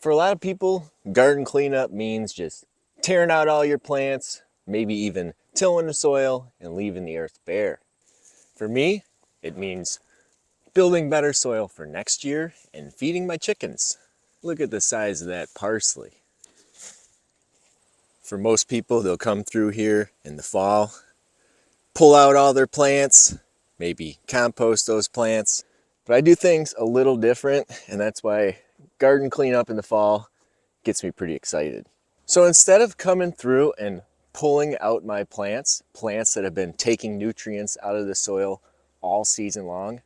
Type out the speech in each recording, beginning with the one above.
For a lot of people, garden cleanup means just tearing out all your plants, maybe even tilling the soil and leaving the earth bare. For me, it means building better soil for next year and feeding my chickens. Look at the size of that parsley. For most people, they'll come through here in the fall, pull out all their plants, maybe compost those plants. But I do things a little different, and that's why garden cleanup in the fall gets me pretty excited. So instead of coming through and pulling out my plants that have been taking nutrients out of the soil all season long,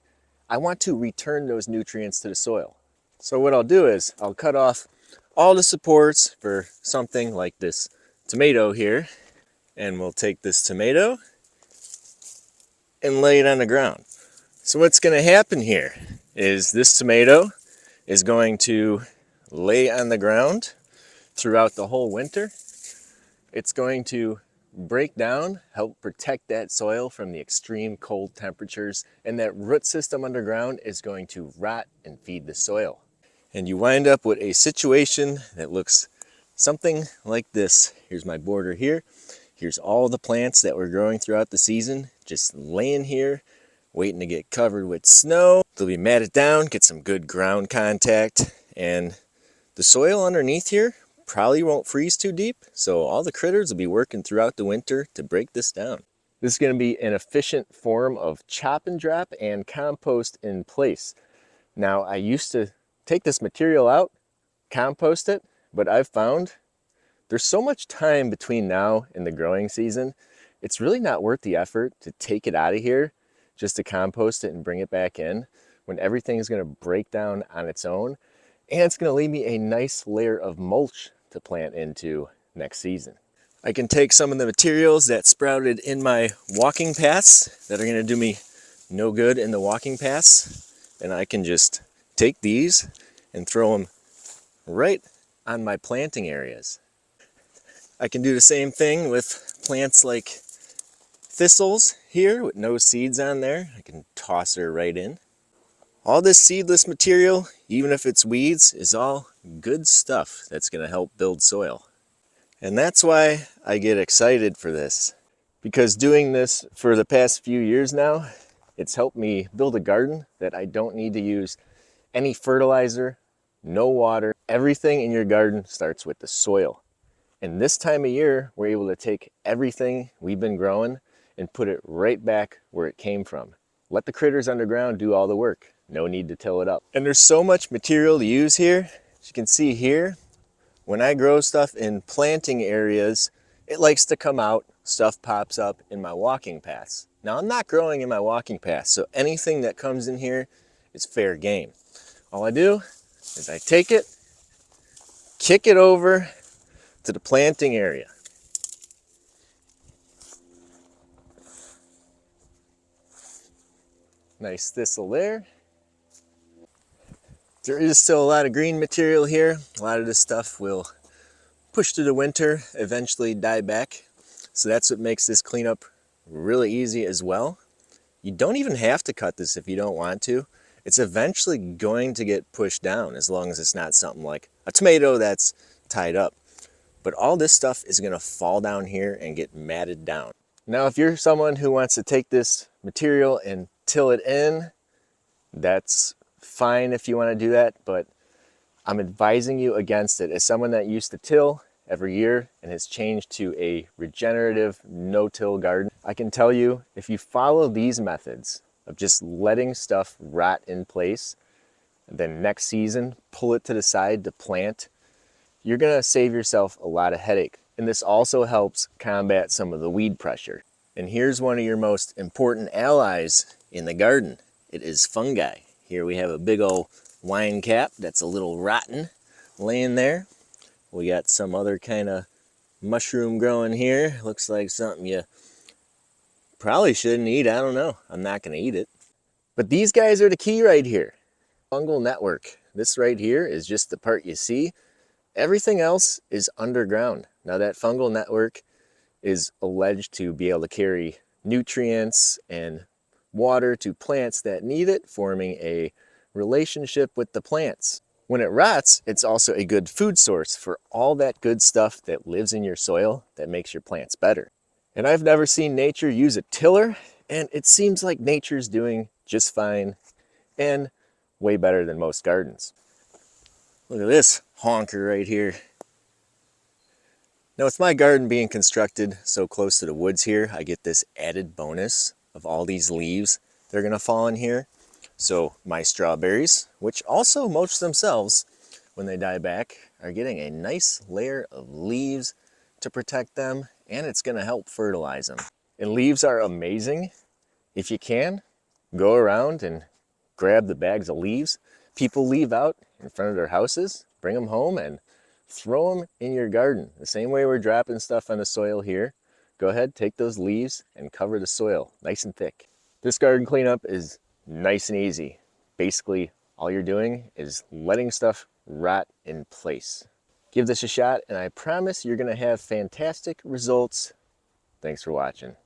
I want to return those nutrients to the soil. So what I'll do is I'll cut off all the supports for something like this tomato here, and we'll take this tomato and lay it on the ground. So what's going to happen here is this tomato is going to lay on the ground throughout the whole winter. It's going to break down, help protect that soil from the extreme cold temperatures, and that root system underground is going to rot and feed the soil. And you wind up with a situation that looks something like this. Here's my border here. Here's all the plants that were growing throughout the season, just laying here, waiting to get covered with snow. They'll be matted down, get some good ground contact, and the soil underneath here probably won't freeze too deep, so all the critters will be working throughout the winter to break this down. This is going to be an efficient form of chop and drop and compost in place. Now, I used to take this material out, compost it, but I've found there's so much time between now and the growing season, it's really not worth the effort to take it out of here just to compost it and bring it back in when everything is going to break down on its own. And it's going to leave me a nice layer of mulch to plant into next season. I can take some of the materials that sprouted in my walking paths that are going to do me no good in the walking paths, and I can just take these and throw them right on my planting areas. I can do the same thing with plants like thistles here with no seeds on there. I can toss her right in. All this seedless material, even if it's weeds, is all good stuff that's going to help build soil. And that's why I get excited for this. Because doing this for the past few years now, it's helped me build a garden that I don't need to use any fertilizer, no water. Everything in your garden starts with the soil. And this time of year, we're able to take everything we've been growing and put it right back where it came from. Let the critters underground do all the work. No need to till it up. And there's so much material to use here. As you can see here, when I grow stuff in planting areas, it likes to come out, stuff pops up in my walking paths. Now I'm not growing in my walking paths, so anything that comes in here is fair game. All I do is I take it, kick it over to the planting area. Nice thistle there. There is still a lot of green material here. A lot of this stuff will push through the winter, eventually die back. So that's what makes this cleanup really easy as well. You don't even have to cut this if you don't want to. It's eventually going to get pushed down as long as it's not something like a tomato that's tied up. But all this stuff is going to fall down here and get matted down. Now, if you're someone who wants to take this material and till it in, that's fine if you want to do that, but I'm advising you against it. As someone that used to till every year and has changed to a regenerative no-till garden, I can tell you, if you follow these methods of just letting stuff rot in place, then next season pull it to the side to plant, you're gonna save yourself a lot of headache. And this also helps combat some of the weed pressure. And here's one of your most important allies in the garden. It is fungi. Here we have a big old wine cap that's a little rotten laying there. We got some other kind of mushroom growing here. Looks like something you probably shouldn't eat. I don't know. I'm not going to eat it. But these guys are the key right here. Fungal network. This right here is just the part you see. Everything else is underground. Now that fungal network is alleged to be able to carry nutrients and water to plants that need it, forming a relationship with the plants. When it rots, it's also a good food source for all that good stuff that lives in your soil that makes your plants better. And I've never seen nature use a tiller, and it seems like nature's doing just fine and way better than most gardens. Look at this honker right here. Now with my garden being constructed so close to the woods here, I get this added bonus of all these leaves that are gonna fall in here. So my strawberries, which also mulch themselves when they die back, are getting a nice layer of leaves to protect them, and it's gonna help fertilize them. And leaves are amazing. If you can, go around and grab the bags of leaves people leave out in front of their houses, bring them home and throw them in your garden. The same way we're dropping stuff on the soil here. Go ahead, take those leaves and cover the soil nice and thick. This garden cleanup is nice and easy. Basically, all you're doing is letting stuff rot in place. Give this a shot and I promise you're gonna have fantastic results. Thanks for watching.